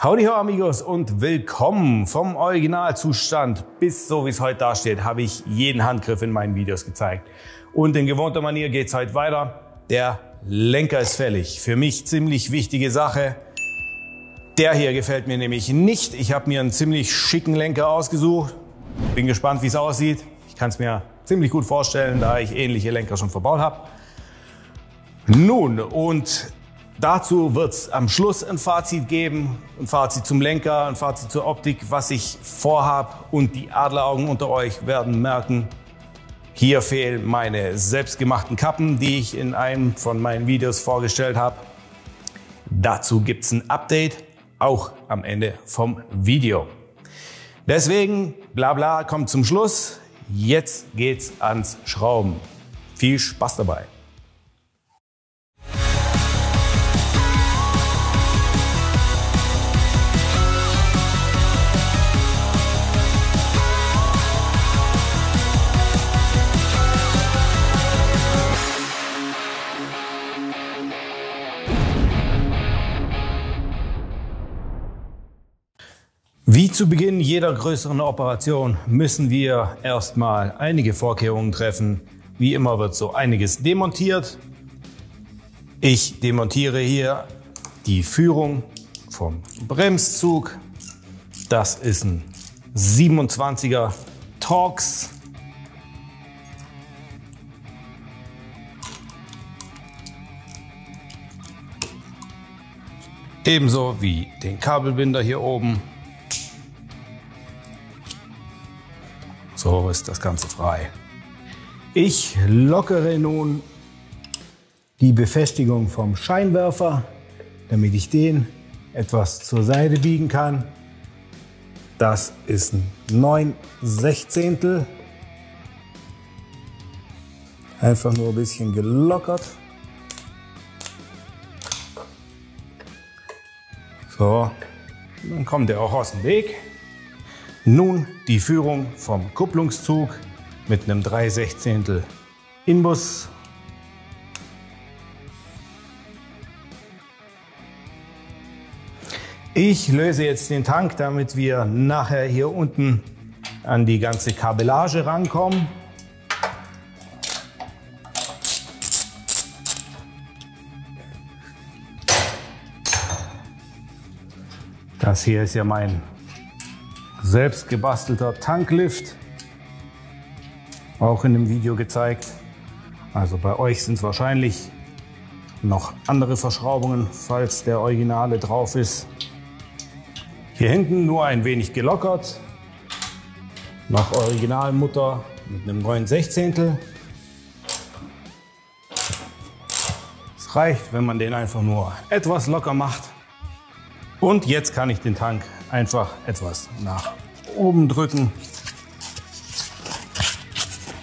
Howdy ho amigos und willkommen. Vom Originalzustand bis so wie es heute dasteht, habe ich jeden Handgriff in meinen Videos gezeigt. Und in gewohnter Manier geht es heute weiter. Der Lenker ist fällig. Für mich ziemlich wichtige Sache. Der hier gefällt mir nämlich nicht. Ich habe mir einen ziemlich schicken Lenker ausgesucht. Bin gespannt, wie es aussieht. Ich kann es mir ziemlich gut vorstellen, da ich ähnliche Lenker schon verbaut habe. Nun, und dazu wird es am Schluss ein Fazit geben, ein Fazit zum Lenker, ein Fazit zur Optik, was ich vorhab, und die Adleraugen unter euch werden merken, hier fehlen meine selbstgemachten Kappen, die ich in einem von meinen Videos vorgestellt habe. Dazu gibt es ein Update, auch am Ende vom Video. Deswegen, bla bla, kommt zum Schluss. Jetzt geht's ans Schrauben. Viel Spaß dabei. Wie zu Beginn jeder größeren Operation müssen wir erstmal einige Vorkehrungen treffen. Wie immer wird so einiges demontiert. Ich demontiere hier die Führung vom Bremszug. Das ist ein 27er Torx. Ebenso wie den Kabelbinder hier oben. So ist das Ganze frei. Ich lockere nun die Befestigung vom Scheinwerfer, damit ich den etwas zur Seite biegen kann. Das ist ein 9/16. Einfach nur ein bisschen gelockert. So, dann kommt der auch aus dem Weg. Nun die Führung vom Kupplungszug mit einem 3/16 Inbus. Ich löse jetzt den Tank, damit wir nachher hier unten an die ganze Kabellage rankommen. Das hier ist ja mein selbst gebastelter Tanklift, auch in dem Video gezeigt. Also bei euch sind es wahrscheinlich noch andere Verschraubungen, falls der Originale drauf ist. Hier hinten nur ein wenig gelockert, nach Originalmutter mit einem 9/16. Es reicht, wenn man den einfach nur etwas locker macht. Und jetzt kann ich den Tank einfach etwas nach oben drücken.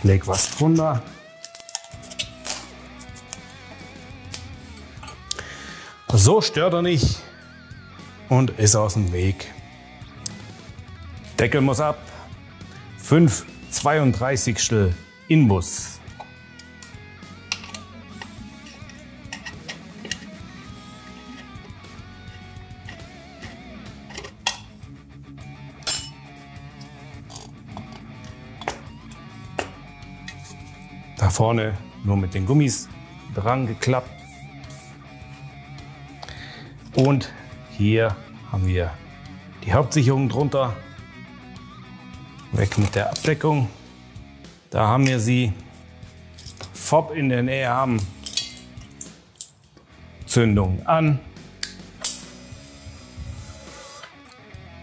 Leg was drunter. So stört er nicht und ist aus dem Weg. Deckel muss ab. 5/32 Inbus. Da vorne nur mit den Gummis dran geklappt. Und hier haben wir die Hauptsicherung drunter. Weg mit der Abdeckung. Da haben wir sie. Fob in der Nähe haben. Zündung an.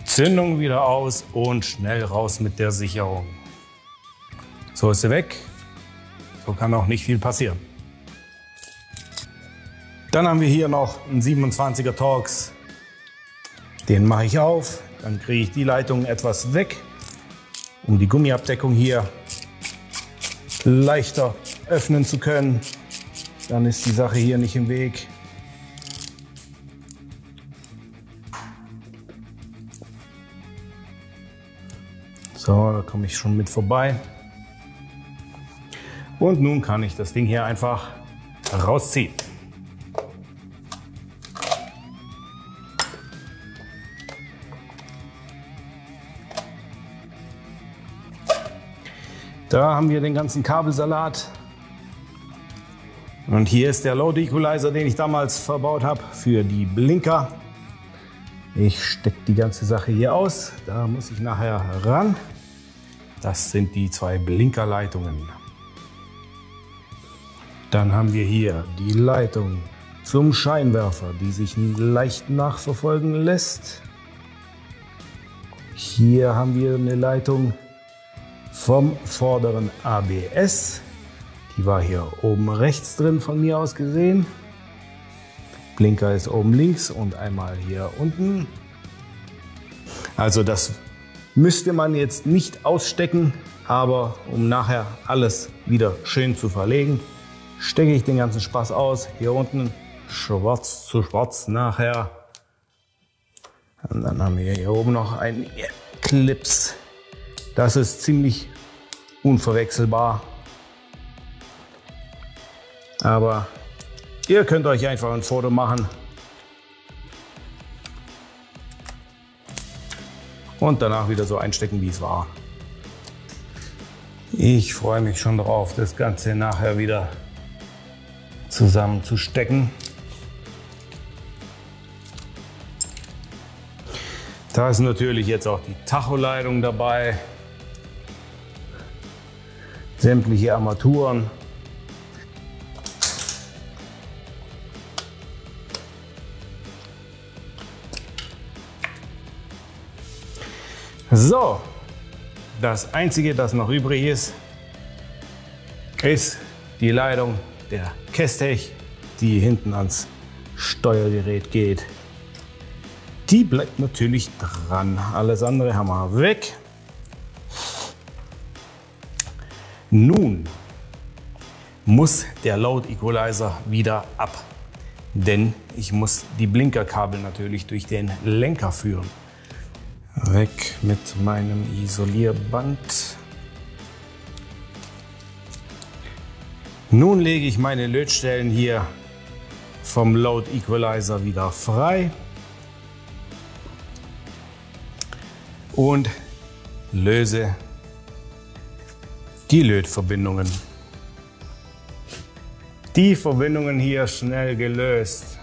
Zündung wieder aus und schnell raus mit der Sicherung. So ist sie weg. So kann auch nicht viel passieren. Dann haben wir hier noch einen 27er Torx. Den mache ich auf. Dann kriege ich die Leitung etwas weg, um die Gummiabdeckung hier leichter öffnen zu können. Dann ist die Sache hier nicht im Weg. So, da komme ich schon mit vorbei. Und nun kann ich das Ding hier einfach rausziehen. Da haben wir den ganzen Kabelsalat. Und hier ist der Load Equalizer, den ich damals verbaut habe für die Blinker. Ich stecke die ganze Sache hier aus. Da muss ich nachher ran. Das sind die zwei Blinkerleitungen. Dann haben wir hier die Leitung zum Scheinwerfer, die sich leicht nachverfolgen lässt. Hier haben wir eine Leitung vom vorderen ABS. Die war hier oben rechts drin von mir aus gesehen. Blinker ist oben links und einmal hier unten. Also das müsste man jetzt nicht ausstecken, aber um nachher alles wieder schön zu verlegen, stecke ich den ganzen Spaß aus. Hier unten schwarz zu schwarz nachher. Und dann haben wir hier oben noch einen Clips. Das ist ziemlich unverwechselbar. Aber ihr könnt euch einfach ein Foto machen. Und danach wieder so einstecken, wie es war. Ich freue mich schon drauf, das Ganze nachher wieder zusammenzustecken. Da ist natürlich jetzt auch die Tacholeitung dabei. Sämtliche Armaturen. So, das Einzige, das noch übrig ist die Leitung der Kestech, die hinten ans Steuergerät geht. Die bleibt natürlich dran. Alles andere haben wir weg. Nun muss der Load Equalizer wieder ab, denn ich muss die Blinkerkabel natürlich durch den Lenker führen. Weg mit meinem Isolierband. Nun lege ich meine Lötstellen hier vom Load Equalizer wieder frei und löse die Lötverbindungen. Die Verbindungen hier schnell gelöst.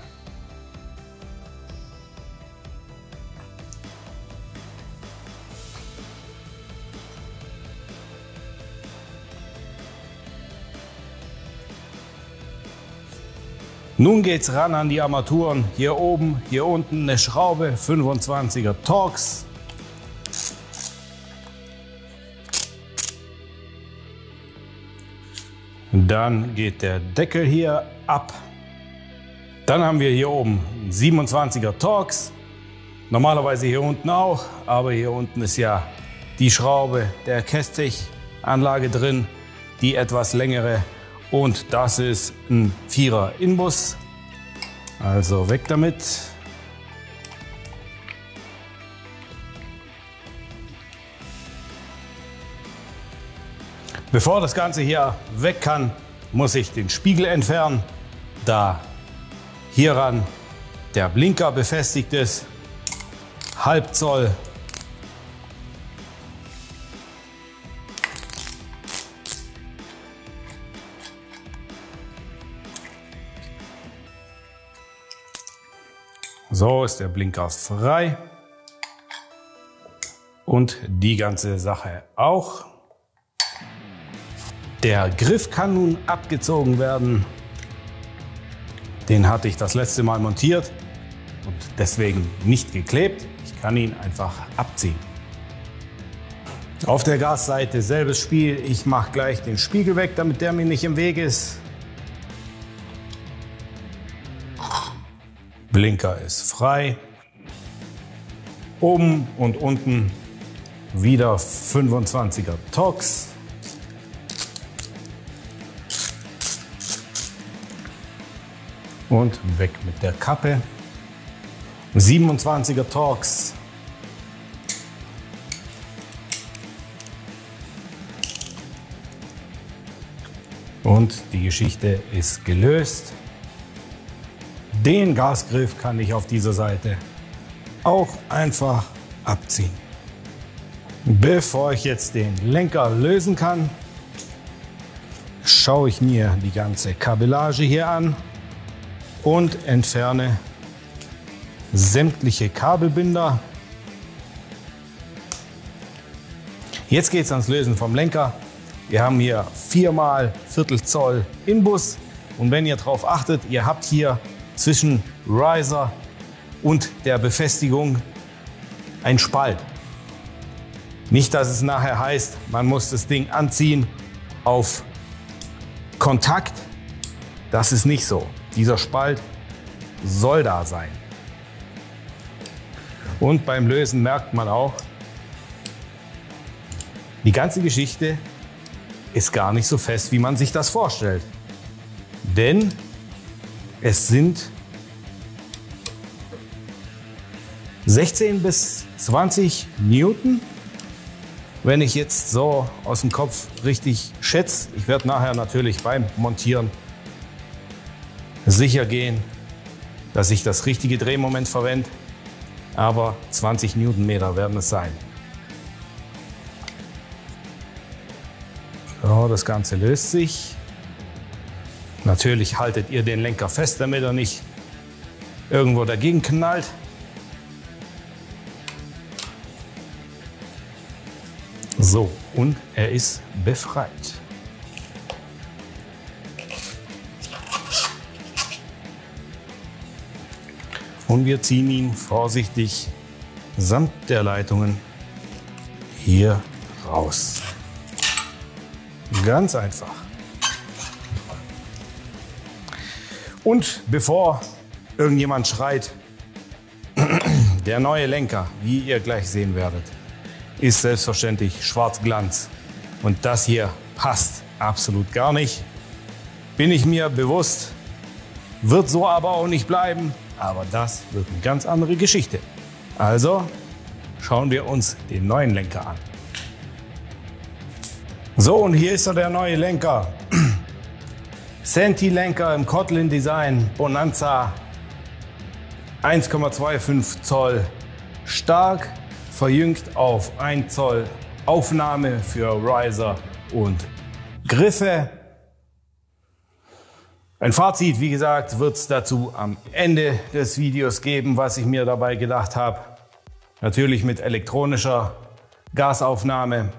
Nun geht's ran an die Armaturen. Hier oben, hier unten eine Schraube, 25er Torx. Dann geht der Deckel hier ab. Dann haben wir hier oben einen 27er Torx. Normalerweise hier unten auch, aber hier unten ist ja die Schraube der Kestech-Anlage drin, die etwas längere. Und das ist ein 4er Inbus. Also weg damit. Bevor das Ganze hier weg kann, muss ich den Spiegel entfernen, da hieran der Blinker befestigt ist. Halb Zoll. So ist der Blinker frei und die ganze Sache auch. Der Griff kann nun abgezogen werden. Den hatte ich das letzte Mal montiert und deswegen nicht geklebt. Ich kann ihn einfach abziehen. Auf der Gasseite selbes Spiel. Ich mache gleich den Spiegel weg, damit der mir nicht im Weg ist. Blinker ist frei. Oben und unten wieder 25er Torx. Und weg mit der Kappe. 27er Torx. Und die Geschichte ist gelöst. Den Gasgriff kann ich auf dieser Seite auch einfach abziehen. Bevor ich jetzt den Lenker lösen kann, schaue ich mir die ganze Kabellage hier an und entferne sämtliche Kabelbinder. Jetzt geht es ans Lösen vom Lenker. Wir haben hier 4x Viertel Zoll Inbus und wenn ihr darauf achtet, ihr habt hier zwischen Riser und der Befestigung ein Spalt. Nicht, dass es nachher heißt, man muss das Ding anziehen auf Kontakt. Das ist nicht so. Dieser Spalt soll da sein. Und beim Lösen merkt man auch, die ganze Geschichte ist gar nicht so fest, wie man sich das vorstellt. Denn es sind 16 bis 20 Newton. Wenn ich jetzt so aus dem Kopf richtig schätze, ich werde nachher natürlich beim Montieren sicher gehen, dass ich das richtige Drehmoment verwende, aber 20 Newtonmeter werden es sein. So, das Ganze löst sich. Natürlich haltet ihr den Lenker fest, damit er nicht irgendwo dagegen knallt. So, und er ist befreit. Und wir ziehen ihn vorsichtig samt der Leitungen hier raus. Ganz einfach. Und bevor irgendjemand schreit, der neue Lenker, wie ihr gleich sehen werdet, ist selbstverständlich Schwarzglanz. Und das hier passt absolut gar nicht. Bin ich mir bewusst, wird so aber auch nicht bleiben. Aber das wird eine ganz andere Geschichte. Also schauen wir uns den neuen Lenker an. So, und hier ist er, der neue Lenker. Senti-Lenker im Kotlin Design Bonanza. 1,25 Zoll stark, verjüngt auf 1 Zoll Aufnahme für Riser und Griffe. Ein Fazit, wie gesagt, wird es dazu am Ende des Videos geben, was ich mir dabei gedacht habe. Natürlich mit elektronischer Gasaufnahme.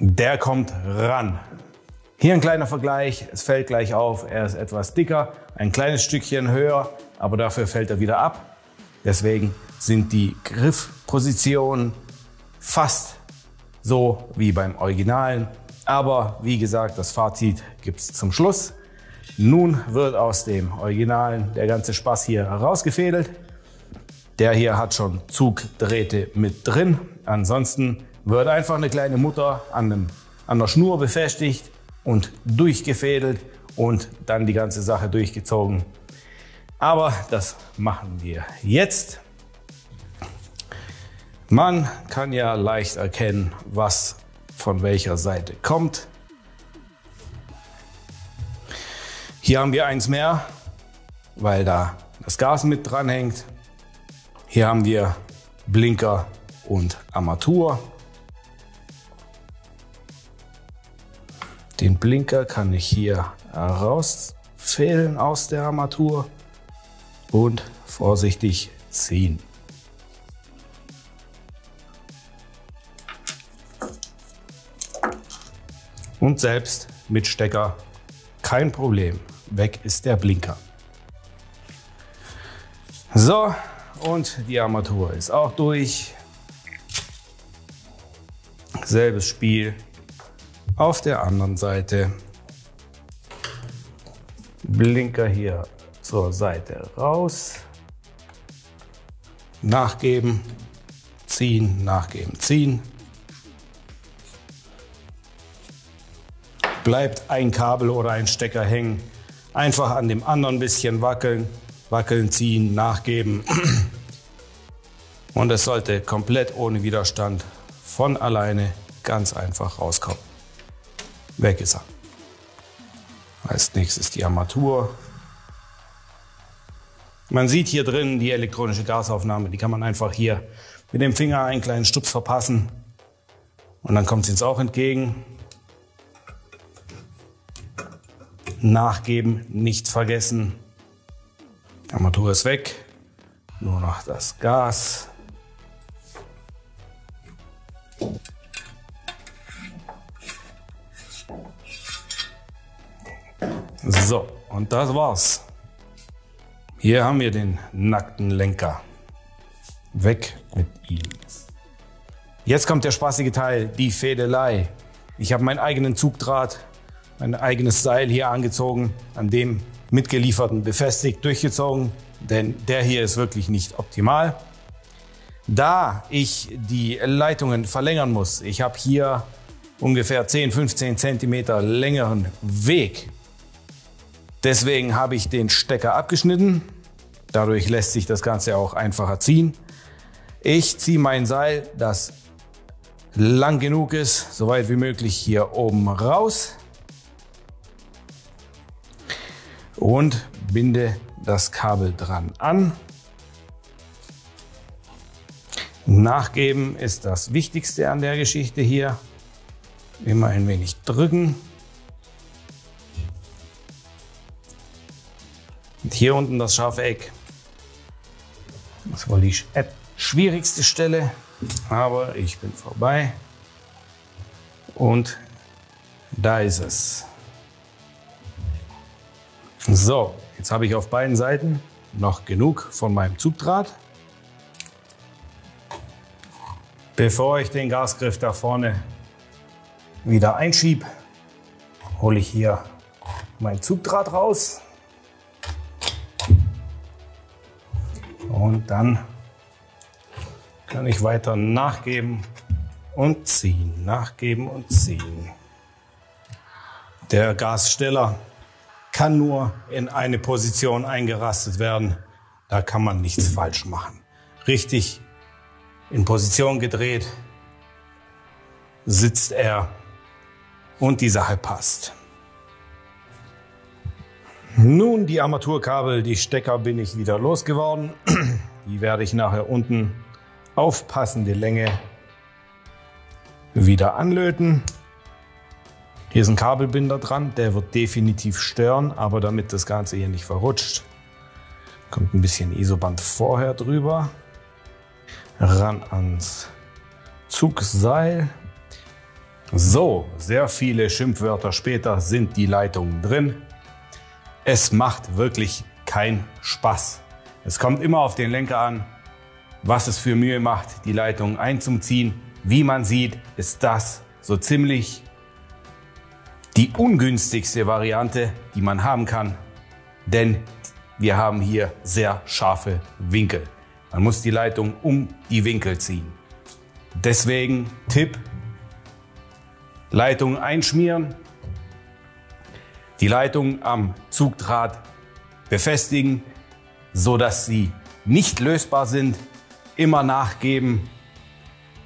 Der kommt ran. Hier ein kleiner Vergleich, es fällt gleich auf, er ist etwas dicker, ein kleines Stückchen höher, aber dafür fällt er wieder ab. Deswegen sind die Griffpositionen fast so wie beim Originalen. Aber wie gesagt, das Fazit gibt es zum Schluss. Nun wird aus dem Originalen der ganze Spaß hier herausgefädelt. Der hier hat schon Zugdrähte mit drin. Ansonsten wird einfach eine kleine Mutter an der Schnur befestigt und durchgefädelt und dann die ganze Sache durchgezogen. Aber das machen wir jetzt. Man kann ja leicht erkennen, was von welcher Seite kommt. Hier haben wir eins mehr, weil da das Gas mit dran hängt. Hier haben wir Blinker und Armatur. Den Blinker kann ich hier herausfädeln aus der Armatur und vorsichtig ziehen. Und selbst mit Stecker kein Problem. Weg ist der Blinker. So, und die Armatur ist auch durch. Selbes Spiel auf der anderen Seite. Blinker hier zur Seite raus. Nachgeben, ziehen, nachgeben, ziehen. Bleibt ein Kabel oder ein Stecker hängen, einfach an dem anderen ein bisschen wackeln, wackeln, ziehen, nachgeben. Und es sollte komplett ohne Widerstand von alleine ganz einfach rauskommen. Weg ist er. Als nächstes die Armatur. Man sieht hier drin die elektronische Gasaufnahme, die kann man einfach hier mit dem Finger einen kleinen Stups verpassen und dann kommt es uns auch entgegen. Nachgeben nicht vergessen. Armatur ist weg, nur noch das Gas. So, und das war's. Hier haben wir den nackten Lenker. Weg mit ihm. Jetzt kommt der spaßige Teil, die Fädelei. Ich habe meinen eigenen Zugdraht, mein eigenes Seil hier angezogen, an dem mitgelieferten befestigt, durchgezogen, denn der hier ist wirklich nicht optimal. Da ich die Leitungen verlängern muss, ich habe hier ungefähr 10-15 cm längeren Weg. Deswegen habe ich den Stecker abgeschnitten. Dadurch lässt sich das Ganze auch einfacher ziehen. Ich ziehe mein Seil, das lang genug ist, so weit wie möglich hier oben raus und binde das Kabel dran an. Nachgeben ist das Wichtigste an der Geschichte hier. Immer ein wenig drücken. Und hier unten das scharfe Eck. Das war die schwierigste Stelle, aber ich bin vorbei. Und da ist es. So, jetzt habe ich auf beiden Seiten noch genug von meinem Zugdraht. Bevor ich den Gasgriff da vorne wieder einschiebe, hole ich hier mein Zugdraht raus. Und dann kann ich weiter nachgeben und ziehen, nachgeben und ziehen. Der Gassteller kann nur in eine Position eingerastet werden. Da kann man nichts falsch machen. Richtig in Position gedreht sitzt er und die Sache passt. Nun die Armaturkabel, die Stecker bin ich wieder losgeworden. Die werde ich nachher unten auf passende Länge wieder anlöten. Hier ist ein Kabelbinder dran, der wird definitiv stören, aber damit das Ganze hier nicht verrutscht, kommt ein bisschen Isoband vorher drüber. Ran ans Zugseil. So, sehr viele Schimpfwörter später sind die Leitungen drin. Es macht wirklich keinen Spaß. Es kommt immer auf den Lenker an, was es für Mühe macht, die Leitung einzuziehen. Wie man sieht, ist das so ziemlich die ungünstigste Variante, die man haben kann, denn wir haben hier sehr scharfe Winkel. Man muss die Leitung um die Winkel ziehen. Deswegen Tipp: Leitung einschmieren, die Leitung am Zugdraht befestigen, so dass sie nicht lösbar sind, immer nachgeben,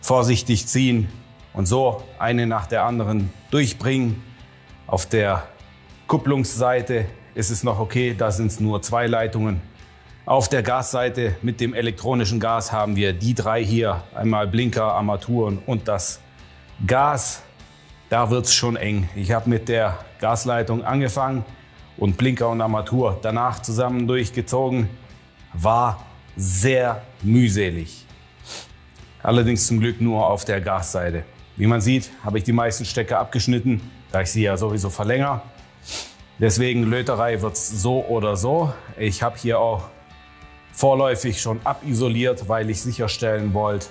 vorsichtig ziehen und so eine nach der anderen durchbringen. Auf der Kupplungsseite ist es noch okay, da sind es nur 2 Leitungen. Auf der Gasseite mit dem elektronischen Gas haben wir die 3 hier, einmal Blinker, Armaturen und das Gas. Da wird es schon eng. Ich habe mit der Gasleitung angefangen und Blinker und Armatur danach zusammen durchgezogen. War sehr mühselig. Allerdings zum Glück nur auf der Gasseite. Wie man sieht, habe ich die meisten Stecker abgeschnitten, da ich sie ja sowieso verlängere. Deswegen Löterei wird es so oder so. Ich habe hier auch vorläufig schon abisoliert, weil ich sicherstellen wollte,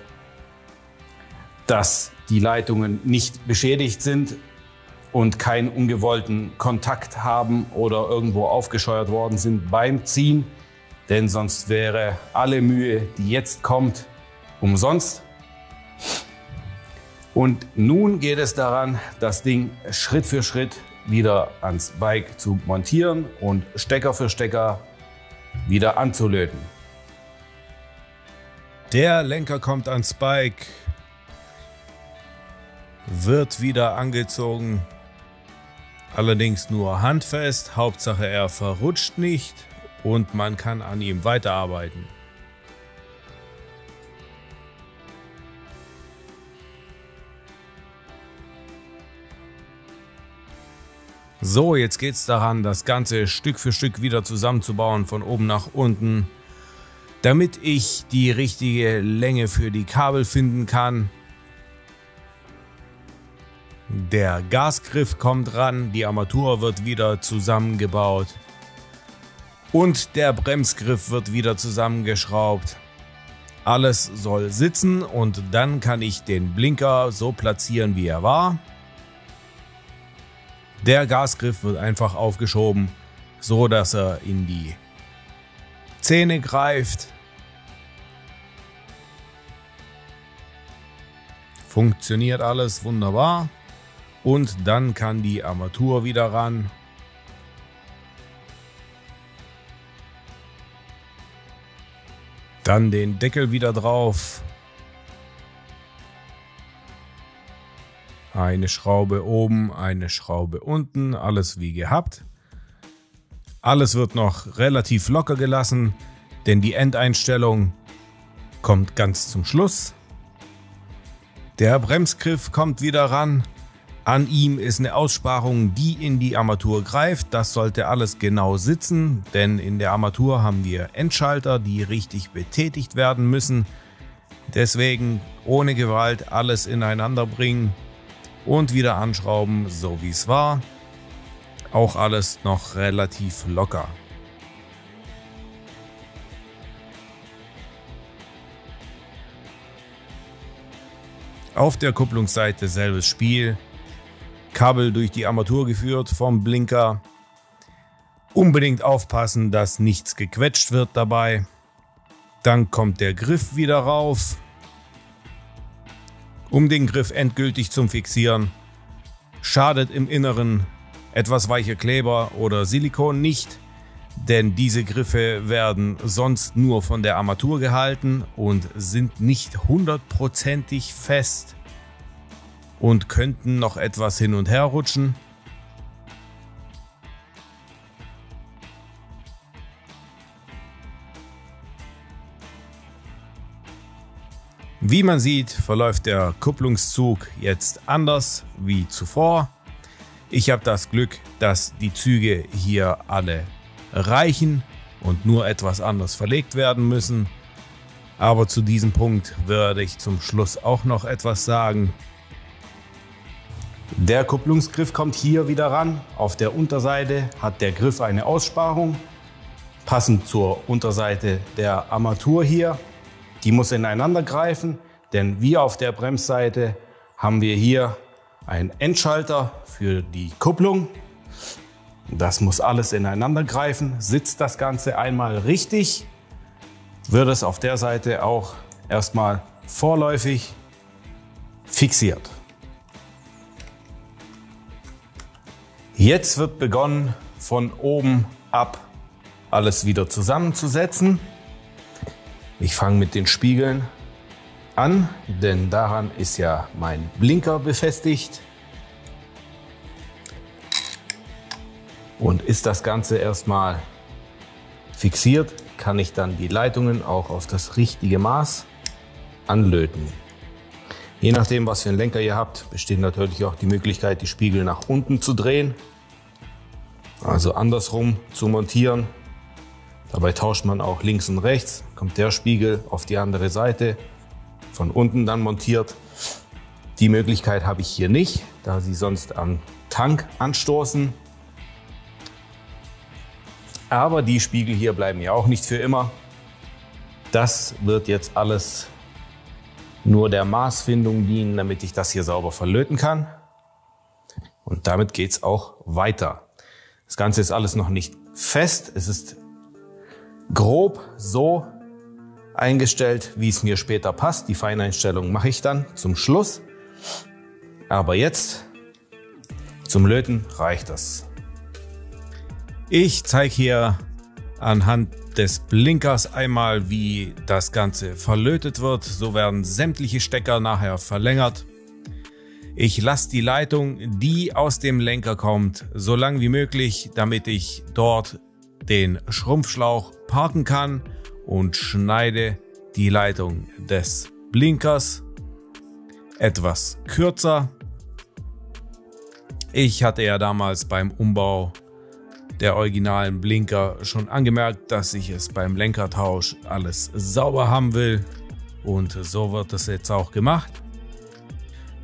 dass die Leitungen nicht beschädigt sind und keinen ungewollten Kontakt haben oder irgendwo aufgescheuert worden sind beim Ziehen. Denn sonst wäre alle Mühe, die jetzt kommt, umsonst. Und nun geht es daran, das Ding Schritt für Schritt wieder ans Bike zu montieren und Stecker für Stecker wieder anzulöten. Der Lenker kommt ans Bike, wird wieder angezogen, allerdings nur handfest, Hauptsache er verrutscht nicht und man kann an ihm weiterarbeiten. So, jetzt geht es daran, das Ganze Stück für Stück wieder zusammenzubauen, von oben nach unten, damit ich die richtige Länge für die Kabel finden kann. Der Gasgriff kommt ran, die Armatur wird wieder zusammengebaut und der Bremsgriff wird wieder zusammengeschraubt. Alles soll sitzen und dann kann ich den Blinker so platzieren, wie er war. Der Gasgriff wird einfach aufgeschoben, so dass er in die Zähne greift. Funktioniert alles wunderbar. Und dann kann die Armatur wieder ran. Dann den Deckel wieder drauf. Eine Schraube oben, eine Schraube unten, alles wie gehabt. Alles wird noch relativ locker gelassen, denn die Endeinstellung kommt ganz zum Schluss. Der Bremsgriff kommt wieder ran. An ihm ist eine Aussparung, die in die Armatur greift. Das sollte alles genau sitzen, denn in der Armatur haben wir Endschalter, die richtig betätigt werden müssen. Deswegen ohne Gewalt alles ineinander bringen. Und wieder anschrauben, so wie es war. Auch alles noch relativ locker. Auf der Kupplungsseite selbes Spiel. Kabel durch die Armatur geführt vom Blinker. Unbedingt aufpassen, dass nichts gequetscht wird dabei. Dann kommt der Griff wieder rauf. Um den Griff endgültig zum Fixieren, schadet im Inneren etwas weicher Kleber oder Silikon nicht, denn diese Griffe werden sonst nur von der Armatur gehalten und sind nicht hundertprozentig fest und könnten noch etwas hin und her rutschen. Wie man sieht, verläuft der Kupplungszug jetzt anders wie zuvor. Ich habe das Glück, dass die Züge hier alle reichen und nur etwas anders verlegt werden müssen. Aber zu diesem Punkt werde ich zum Schluss auch noch etwas sagen. Der Kupplungsgriff kommt hier wieder ran. Auf der Unterseite hat der Griff eine Aussparung, passend zur Unterseite der Armatur hier. Die muss ineinander greifen, denn wie auf der Bremsseite haben wir hier einen Endschalter für die Kupplung. Das muss alles ineinander greifen. Sitzt das Ganze einmal richtig, wird es auf der Seite auch erstmal vorläufig fixiert. Jetzt wird begonnen, von oben ab alles wieder zusammenzusetzen. Ich fange mit den Spiegeln an, denn daran ist ja mein Blinker befestigt. Und ist das Ganze erstmal fixiert, kann ich dann die Leitungen auch auf das richtige Maß anlöten. Je nachdem, was für einen Lenker ihr habt, besteht natürlich auch die Möglichkeit, die Spiegel nach unten zu drehen. Also andersrum zu montieren. Dabei tauscht man auch links und rechts, kommt der Spiegel auf die andere Seite, von unten dann montiert. Die Möglichkeit habe ich hier nicht, da sie sonst am Tank anstoßen. Aber die Spiegel hier bleiben ja auch nicht für immer. Das wird jetzt alles nur der Maßfindung dienen, damit ich das hier sauber verlöten kann. Und damit geht es auch weiter. Das Ganze ist alles noch nicht fest. Es ist grob so eingestellt, wie es mir später passt. Die Feineinstellung mache ich dann zum Schluss. Aber jetzt zum Löten reicht das. Ich zeige hier anhand des Blinkers einmal, wie das Ganze verlötet wird. So werden sämtliche Stecker nachher verlängert. Ich lasse die Leitung, die aus dem Lenker kommt, so lang wie möglich, damit ich dort den Schrumpfschlauch parken kann, und schneide die Leitung des Blinkers etwas kürzer. Ich hatte ja damals beim Umbau der originalen Blinker schon angemerkt, dass ich es beim Lenkertausch alles sauber haben will, und so wird es jetzt auch gemacht.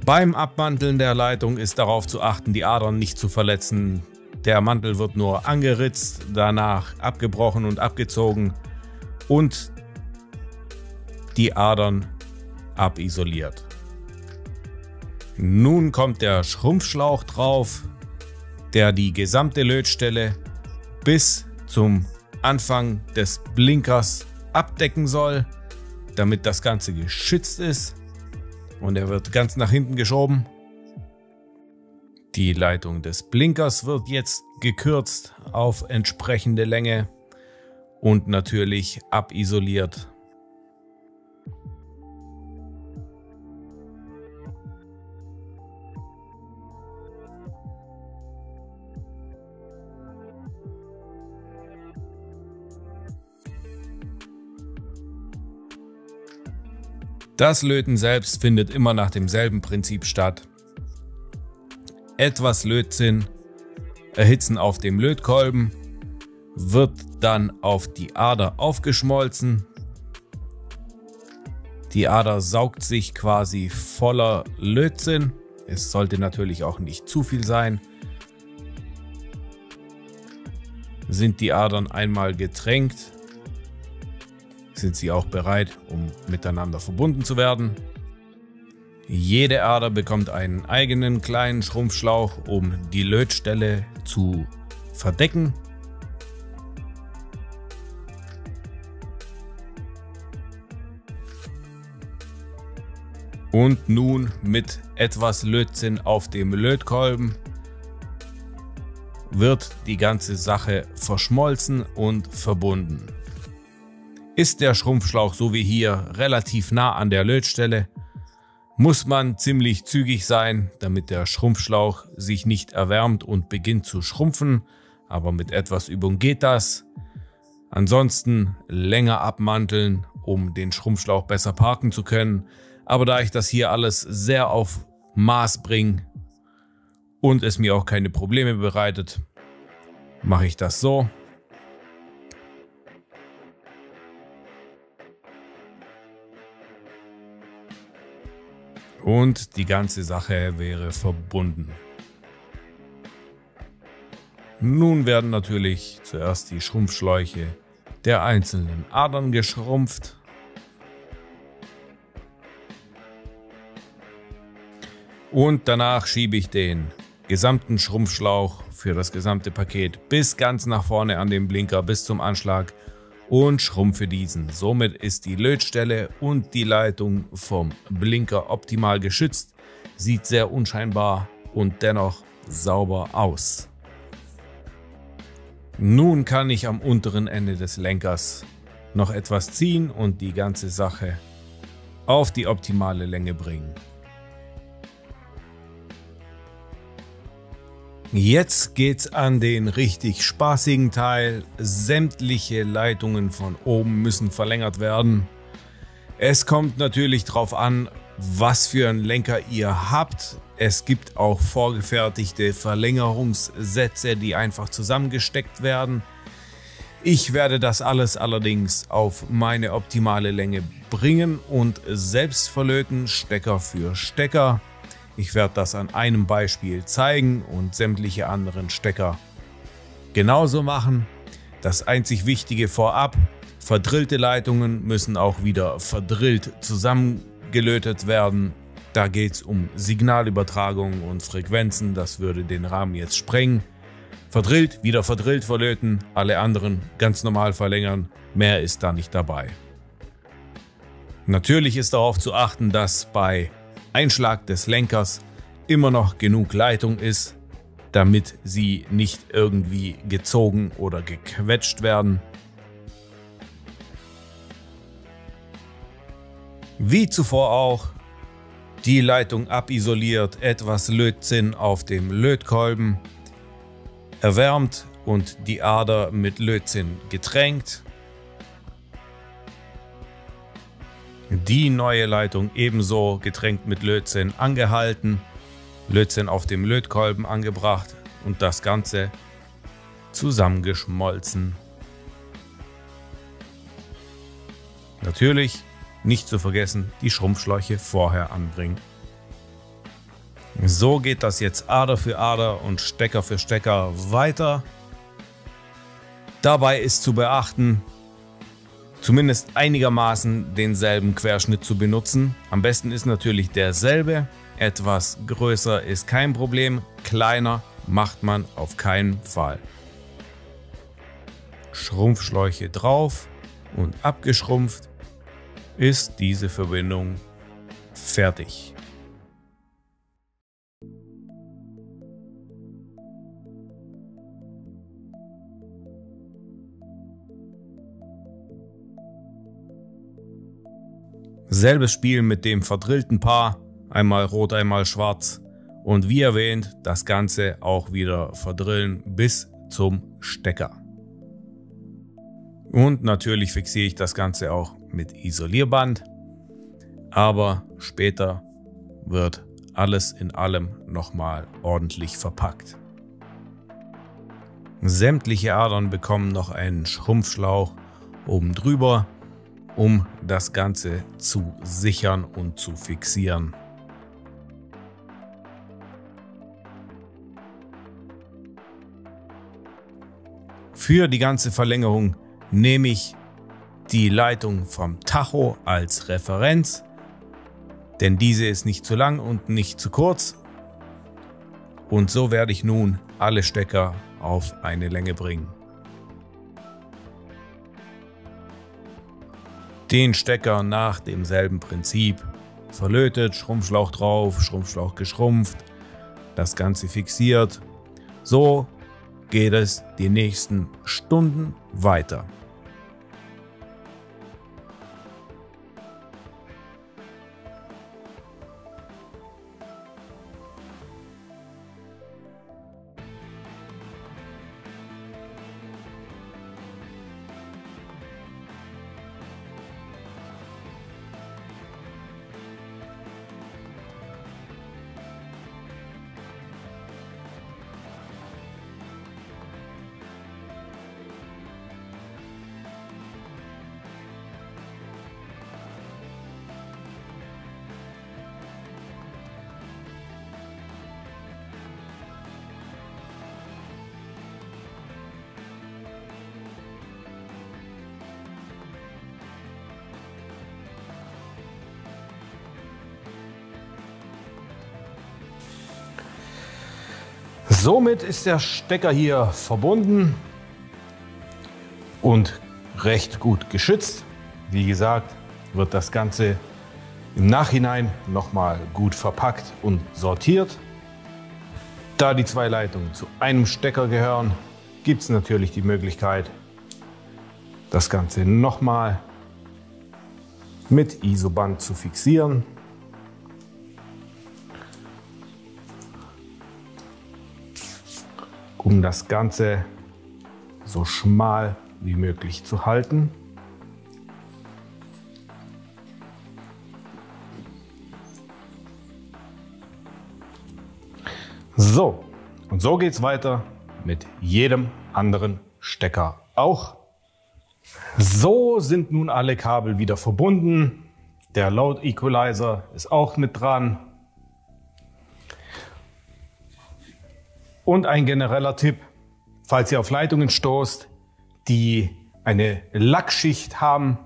Beim Abmanteln der Leitung ist darauf zu achten, die Adern nicht zu verletzen. Der Mantel wird nur angeritzt, danach abgebrochen und abgezogen und die Adern abisoliert. Nun kommt der Schrumpfschlauch drauf, der die gesamte Lötstelle bis zum Anfang des Blinkers abdecken soll, damit das Ganze geschützt ist, und er wird ganz nach hinten geschoben. Die Leitung des Blinkers wird jetzt gekürzt auf entsprechende Länge und natürlich abisoliert. Das Löten selbst findet immer nach demselben Prinzip statt. Etwas Lötzinn erhitzen auf dem Lötkolben, wird dann auf die Ader aufgeschmolzen. Die Ader saugt sich quasi voller Lötzinn. Es sollte natürlich auch nicht zu viel sein. Sind die Adern einmal getränkt, sind sie auch bereit, um miteinander verbunden zu werden. Jede Ader bekommt einen eigenen kleinen Schrumpfschlauch, um die Lötstelle zu verdecken. Und nun mit etwas Lötzinn auf dem Lötkolben wird die ganze Sache verschmolzen und verbunden. Ist der Schrumpfschlauch so wie hier relativ nah an der Lötstelle, muss man ziemlich zügig sein, damit der Schrumpfschlauch sich nicht erwärmt und beginnt zu schrumpfen, aber mit etwas Übung geht das. Ansonsten länger abmanteln, um den Schrumpfschlauch besser parken zu können, aber da ich das hier alles sehr auf Maß bringe und es mir auch keine Probleme bereitet, mache ich das so. Und die ganze Sache wäre verbunden. Nun werden natürlich zuerst die Schrumpfschläuche der einzelnen Adern geschrumpft. Und danach schiebe ich den gesamten Schrumpfschlauch für das gesamte Paket bis ganz nach vorne an den Blinker, bis zum Anschlag, und schrumpfe diesen. Somit ist die Lötstelle und die Leitung vom Blinker optimal geschützt, sieht sehr unscheinbar und dennoch sauber aus. Nun kann ich am unteren Ende des Lenkers noch etwas ziehen und die ganze Sache auf die optimale Länge bringen. Jetzt geht's an den richtig spaßigen Teil. Sämtliche Leitungen von oben müssen verlängert werden. Es kommt natürlich darauf an, was für einen Lenker ihr habt. Es gibt auch vorgefertigte Verlängerungssätze, die einfach zusammengesteckt werden. Ich werde das alles allerdings auf meine optimale Länge bringen und selbst verlöten, Stecker für Stecker. Ich werde das an einem Beispiel zeigen und sämtliche anderen Stecker genauso machen. Das einzig Wichtige vorab: verdrillte Leitungen müssen auch wieder verdrillt zusammengelötet werden. Da geht es um Signalübertragung und Frequenzen, das würde den Rahmen jetzt sprengen. Verdrillt, wieder verdrillt verlöten, alle anderen ganz normal verlängern, mehr ist da nicht dabei. Natürlich ist darauf zu achten, dass bei Einschlag des Lenkers immer noch genug Leitung ist, damit sie nicht irgendwie gezogen oder gequetscht werden. Wie zuvor auch, die Leitung abisoliert, etwas Lötzinn auf dem Lötkolben, erwärmt und die Ader mit Lötzinn getränkt. Die neue Leitung ebenso getränkt mit Lötzinn angehalten, Lötzinn auf dem Lötkolben angebracht und das Ganze zusammengeschmolzen. Natürlich nicht zu vergessen, die Schrumpfschläuche vorher anbringen. So geht das jetzt Ader für Ader und Stecker für Stecker weiter. Dabei ist zu beachten, zumindest einigermaßen denselben Querschnitt zu benutzen. Am besten ist natürlich derselbe. Etwas größer ist kein Problem, kleiner macht man auf keinen Fall. Schrumpfschläuche drauf und abgeschrumpft ist diese Verbindung fertig. Selbes Spiel mit dem verdrillten Paar, einmal rot, einmal schwarz und wie erwähnt, das Ganze auch wieder verdrillen bis zum Stecker. Und natürlich fixiere ich das Ganze auch mit Isolierband, aber später wird alles in allem nochmal ordentlich verpackt. Sämtliche Adern bekommen noch einen Schrumpfschlauch oben drüber, um das Ganze zu sichern und zu fixieren. Für die ganze Verlängerung nehme ich die Leitung vom Tacho als Referenz, denn diese ist nicht zu lang und nicht zu kurz. Und so werde ich nun alle Stecker auf eine Länge bringen. Den Stecker nach demselben Prinzip verlötet, Schrumpfschlauch drauf, Schrumpfschlauch geschrumpft, das Ganze fixiert. So geht es die nächsten Stunden weiter. Somit ist der Stecker hier verbunden und recht gut geschützt. Wie gesagt, wird das Ganze im Nachhinein nochmal gut verpackt und sortiert. Da die zwei Leitungen zu einem Stecker gehören, gibt es natürlich die Möglichkeit, das Ganze nochmal mit Isoband zu fixieren. Um das Ganze so schmal wie möglich zu halten. So, und so geht es weiter mit jedem anderen Stecker auch. So sind nun alle Kabel wieder verbunden. Der Load Equalizer ist auch mit dran. Und ein genereller Tipp, falls ihr auf Leitungen stoßt, die eine Lackschicht haben,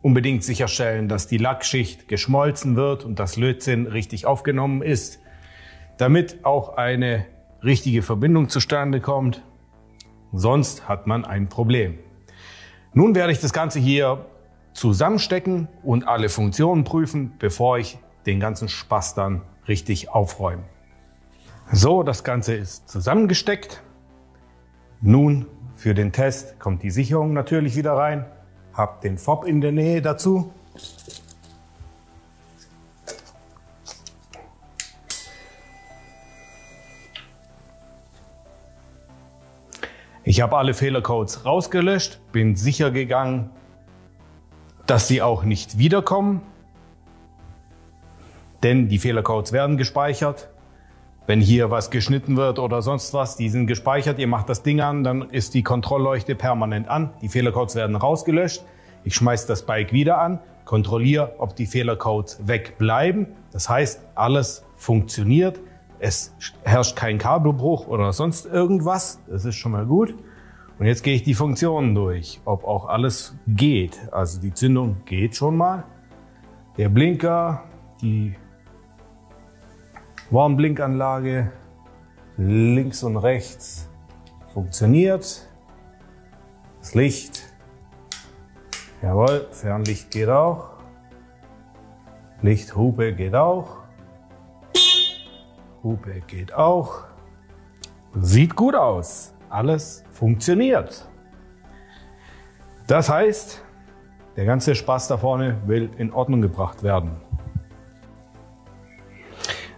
unbedingt sicherstellen, dass die Lackschicht geschmolzen wird und das Lötzinn richtig aufgenommen ist, damit auch eine richtige Verbindung zustande kommt. Sonst hat man ein Problem. Nun werde ich das Ganze hier zusammenstecken und alle Funktionen prüfen, bevor ich den ganzen Spaß dann richtig aufräume. So, das Ganze ist zusammengesteckt. Nun für den Test kommt die Sicherung natürlich wieder rein. Habt den Fob in der Nähe dazu. Ich habe alle Fehlercodes rausgelöscht, bin sicher gegangen, dass sie auch nicht wiederkommen, denn die Fehlercodes werden gespeichert. wenn hier was geschnitten wird oder sonst was, die sind gespeichert, ihr macht das Ding an, dann ist die Kontrollleuchte permanent an, die Fehlercodes werden rausgelöscht, ich schmeiße das Bike wieder an, kontrolliere, ob die Fehlercodes wegbleiben, das heißt, alles funktioniert, es herrscht kein Kabelbruch oder sonst irgendwas, das ist schon mal gut. Und jetzt gehe ich die Funktionen durch, ob auch alles geht, also die Zündung geht schon mal, der Blinker, die Warnblinkanlage links und rechts funktioniert. Das Licht, jawohl, Fernlicht geht auch. Lichthupe geht auch. Hupe geht auch. Sieht gut aus. Alles funktioniert. Das heißt, der ganze Spaß da vorne will in Ordnung gebracht werden.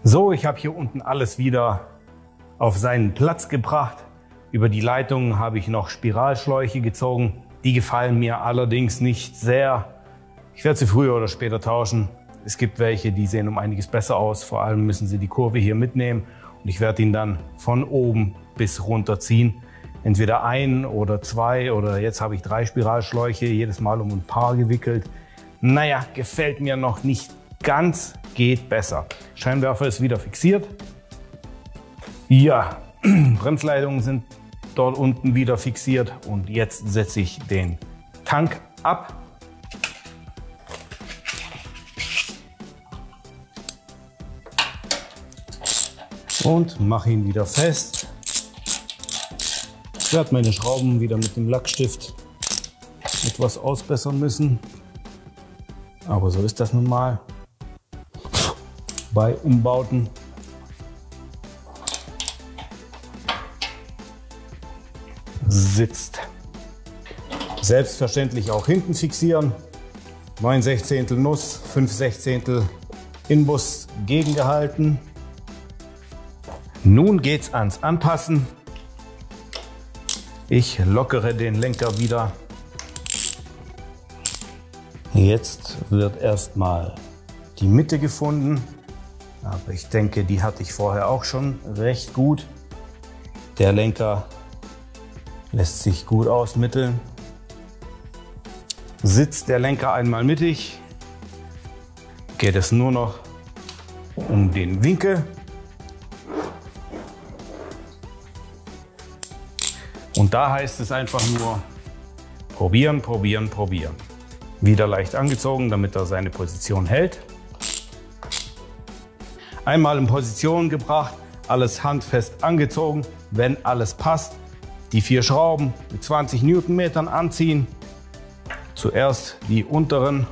So, ich habe hier unten alles wieder auf seinen Platz gebracht. Über die Leitungen habe ich noch Spiralschläuche gezogen. Die gefallen mir allerdings nicht sehr. Ich werde sie früher oder später tauschen. Es gibt welche, die sehen um einiges besser aus. Vor allem müssen sie die Kurve hier mitnehmen. Und ich werde ihn dann von oben bis runter ziehen. Entweder ein oder zwei oder jetzt habe ich 3 Spiralschläuche, jedes Mal um ein Paar gewickelt. Naja, gefällt mir noch nicht ganz, geht besser. Scheinwerfer ist wieder fixiert. Ja, Bremsleitungen sind dort unten wieder fixiert und jetzt setze ich den Tank ab. Und mache ihn wieder fest. Ich werde meine Schrauben wieder mit dem Lackstift etwas ausbessern müssen. Aber so ist das nun mal bei Umbauten. Sitzt. Selbstverständlich auch hinten fixieren. 9/16 Nuss, 5/16 Inbus gegengehalten. Nun geht's ans Anpassen. Ich lockere den Lenker wieder. Jetzt wird erstmal die Mitte gefunden. Aber ich denke, die hatte ich vorher auch schon recht gut. Der Lenker lässt sich gut ausmitteln. Sitzt der Lenker einmal mittig, geht es nur noch um den Winkel. Und da heißt es einfach nur probieren, probieren, probieren. Wieder leicht angezogen, damit er seine Position hält. Einmal in Position gebracht, alles handfest angezogen. Wenn alles passt, die 4 Schrauben mit 20 Newtonmetern anziehen. Zuerst die unteren.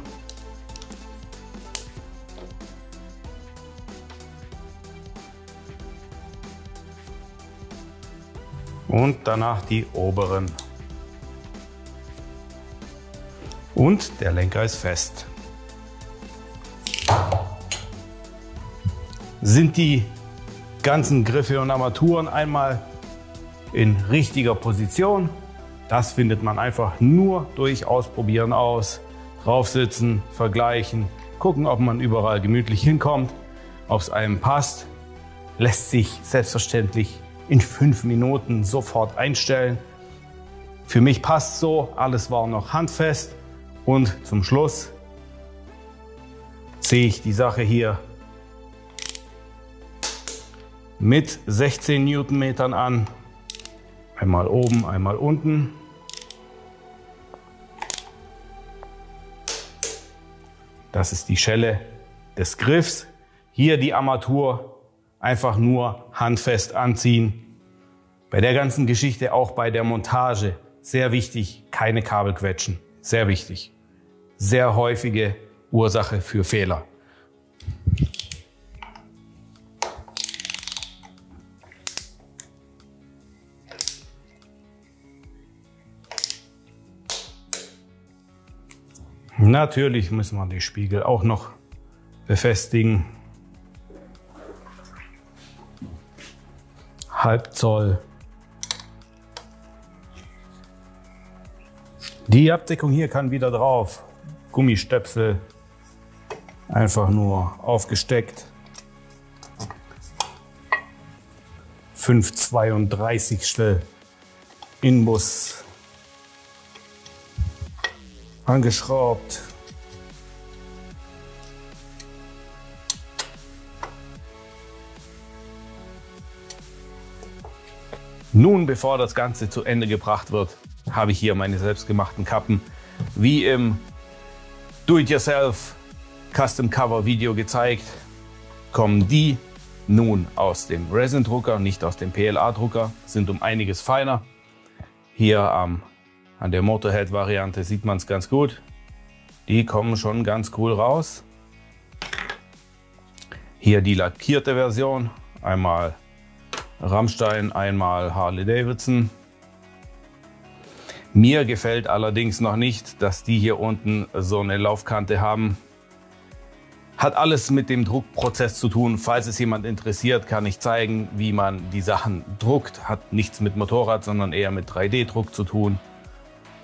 Und danach die oberen. Und der Lenker ist fest. Sind die ganzen Griffe und Armaturen einmal in richtiger Position? Das findet man einfach nur durch Ausprobieren aus. Draufsitzen, vergleichen, gucken, ob man überall gemütlich hinkommt, ob es einem passt. Lässt sich selbstverständlich in 5 Minuten sofort einstellen. Für mich passt so, alles war noch handfest. Und zum Schluss ziehe ich die Sache hier mit 16 Newtonmetern an. Einmal oben, einmal unten. Das ist die Schelle des Griffs. Hier die Armatur einfach nur handfest anziehen. Bei der ganzen Geschichte, auch bei der Montage, sehr wichtig, keine Kabel quetschen. Sehr wichtig. Sehr häufige Ursache für Fehler. Natürlich müssen wir die Spiegel auch noch befestigen. Halbzoll. Die Abdeckung hier kann wieder drauf. Gummistöpsel. Einfach nur aufgesteckt. 5/32 Inbus angeschraubt. Nun, bevor das Ganze zu Ende gebracht wird, habe ich hier meine selbstgemachten Kappen, wie im Do-it-yourself Custom Cover Video gezeigt, kommen die nun aus dem Resin-Drucker, nicht aus dem PLA-Drucker, sind um einiges feiner. Hier an der Motorhead-Variante sieht man es ganz gut. Die kommen schon ganz cool raus. Hier die lackierte Version, einmal Rammstein, einmal Harley Davidson. Mir gefällt allerdings noch nicht, dass die hier unten so eine Laufkante haben. Hat alles mit dem Druckprozess zu tun. Falls es jemand interessiert, kann ich zeigen, wie man die Sachen druckt. Hat nichts mit Motorrad, sondern eher mit 3D-Druck zu tun.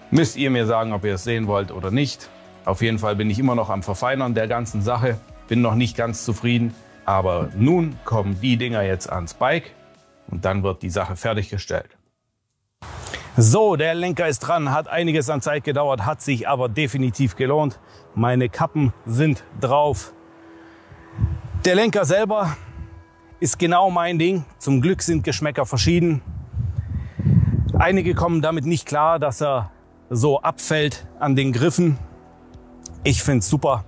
Müsst ihr mir sagen, ob ihr es sehen wollt oder nicht. Auf jeden Fall bin ich immer noch am Verfeinern der ganzen Sache. Bin noch nicht ganz zufrieden. Aber nun kommen die Dinger jetzt ans Bike und dann wird die Sache fertiggestellt. So, der Lenker ist dran, hat einiges an Zeit gedauert, hat sich aber definitiv gelohnt. Meine Kappen sind drauf. Der Lenker selber ist genau mein Ding. Zum Glück sind Geschmäcker verschieden. Einige kommen damit nicht klar, dass er so abfällt an den Griffen. Ich finde es super.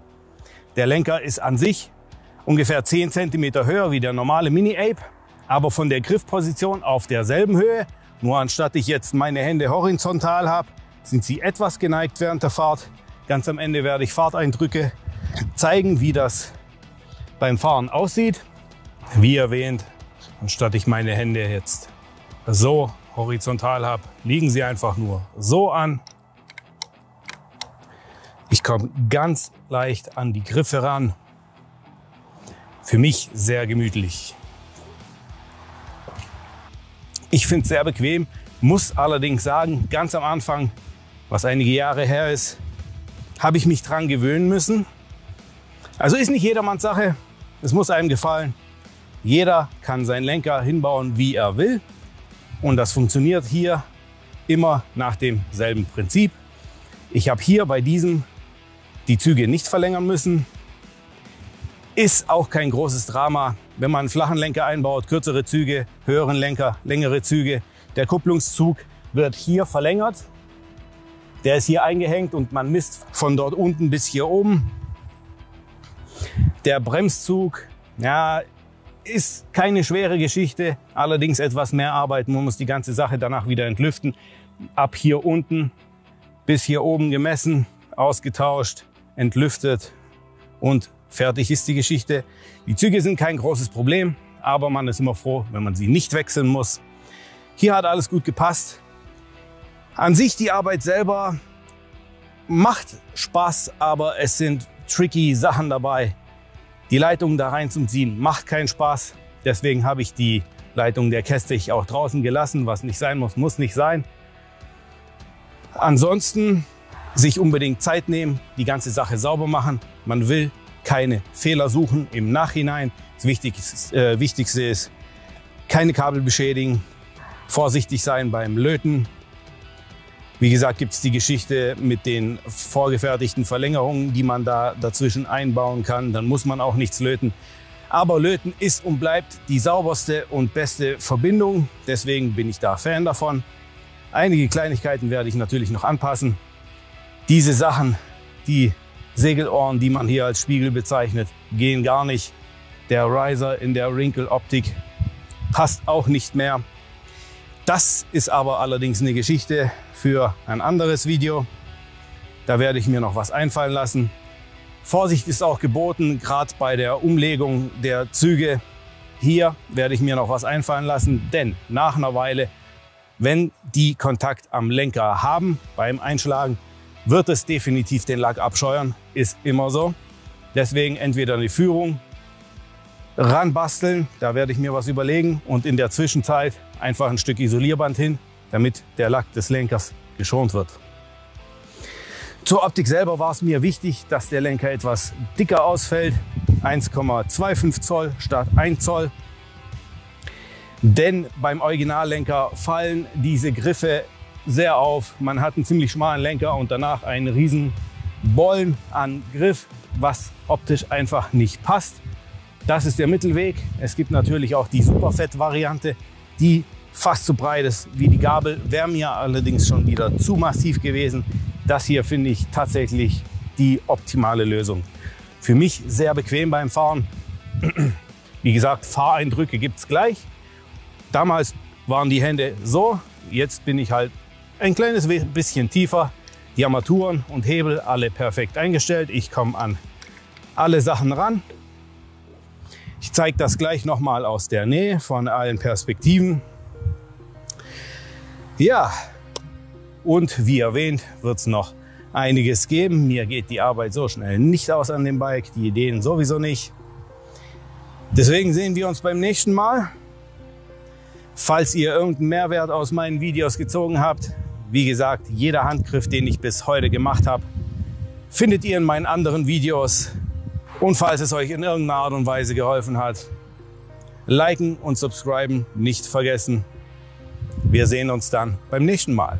Der Lenker ist an sich ungefähr 10 cm höher wie der normale Mini Ape, aber von der Griffposition auf derselben Höhe. Nur anstatt ich jetzt meine Hände horizontal habe, sind sie etwas geneigt während der Fahrt. Ganz am Ende werde ich Fahrteindrücke zeigen, wie das beim Fahren aussieht. Wie erwähnt, anstatt ich meine Hände jetzt so horizontal habe, liegen sie einfach nur so an. Ich komme ganz leicht an die Griffe ran. Für mich sehr gemütlich. Ich finde es sehr bequem, muss allerdings sagen, ganz am Anfang, was einige Jahre her ist, habe ich mich dran gewöhnen müssen. Also ist nicht jedermanns Sache, es muss einem gefallen. Jeder kann seinen Lenker hinbauen, wie er will. Und das funktioniert hier immer nach demselben Prinzip. Ich habe hier bei diesem die Züge nicht verlängern müssen. Ist auch kein großes Drama, wenn man einen flachen Lenker einbaut, kürzere Züge, höheren Lenker, längere Züge. Der Kupplungszug wird hier verlängert. Der ist hier eingehängt und man misst von dort unten bis hier oben. Der Bremszug, ja, ist keine schwere Geschichte, allerdings etwas mehr Arbeit. Man muss die ganze Sache danach wieder entlüften. Ab hier unten bis hier oben gemessen, ausgetauscht, entlüftet und fertig ist die Geschichte. Die Züge sind kein großes Problem, aber man ist immer froh, wenn man sie nicht wechseln muss. Hier hat alles gut gepasst. An sich die Arbeit selber macht Spaß, aber es sind tricky Sachen dabei. Die Leitung da reinzuziehen macht keinen Spaß. Deswegen habe ich die Leitung der Kästich auch draußen gelassen. Was nicht sein muss, muss nicht sein. Ansonsten sich unbedingt Zeit nehmen, die ganze Sache sauber machen. Man will keine Fehler suchen im Nachhinein. Das Wichtigste ist, keine Kabel beschädigen, vorsichtig sein beim Löten. Wie gesagt, gibt es die Geschichte mit den vorgefertigten Verlängerungen, die man da dazwischen einbauen kann. Dann muss man auch nichts löten. Aber Löten ist und bleibt die sauberste und beste Verbindung. Deswegen bin ich da Fan davon. Einige Kleinigkeiten werde ich natürlich noch anpassen. Diese Sachen, die Segelohren, die man hier als Spiegel bezeichnet, gehen gar nicht. Der Riser in der Wrinkle-Optik passt auch nicht mehr. Das ist aber allerdings eine Geschichte für ein anderes Video. Da werde ich mir noch was einfallen lassen. Vorsicht ist auch geboten, gerade bei der Umlegung der Züge. Hier werde ich mir noch was einfallen lassen, denn nach einer Weile, wenn die Kontakt am Lenker haben beim Einschlagen, wird es definitiv den Lack abscheuern. Ist immer so. Deswegen entweder die Führung ranbasteln, da werde ich mir was überlegen, und in der Zwischenzeit einfach ein Stück Isolierband hin, damit der Lack des Lenkers geschont wird. Zur Optik selber war es mir wichtig, dass der Lenker etwas dicker ausfällt, 1,25 Zoll statt 1 Zoll. Denn beim Originallenker fallen diese Griffe sehr auf. Man hat einen ziemlich schmalen Lenker und danach einen riesen Bollen an Griff, was optisch einfach nicht passt. Das ist der Mittelweg. Es gibt natürlich auch die Superfett-Variante, die fast so breit ist wie die Gabel, wäre mir allerdings schon wieder zu massiv gewesen. Das hier finde ich tatsächlich die optimale Lösung. Für mich sehr bequem beim Fahren. Wie gesagt, Fahreindrücke gibt es gleich. Damals waren die Hände so, jetzt bin ich halt ein kleines bisschen tiefer. Die Armaturen und Hebel alle perfekt eingestellt. Ich komme an alle Sachen ran. Ich zeige das gleich nochmal aus der Nähe von allen Perspektiven. Ja, und wie erwähnt, wird es noch einiges geben. Mir geht die Arbeit so schnell nicht aus an dem Bike, die Ideen sowieso nicht. Deswegen sehen wir uns beim nächsten Mal. Falls ihr irgendeinen Mehrwert aus meinen Videos gezogen habt, wie gesagt, jeder Handgriff, den ich bis heute gemacht habe, findet ihr in meinen anderen Videos. Und falls es euch in irgendeiner Art und Weise geholfen hat, liken und subscriben nicht vergessen. Wir sehen uns dann beim nächsten Mal.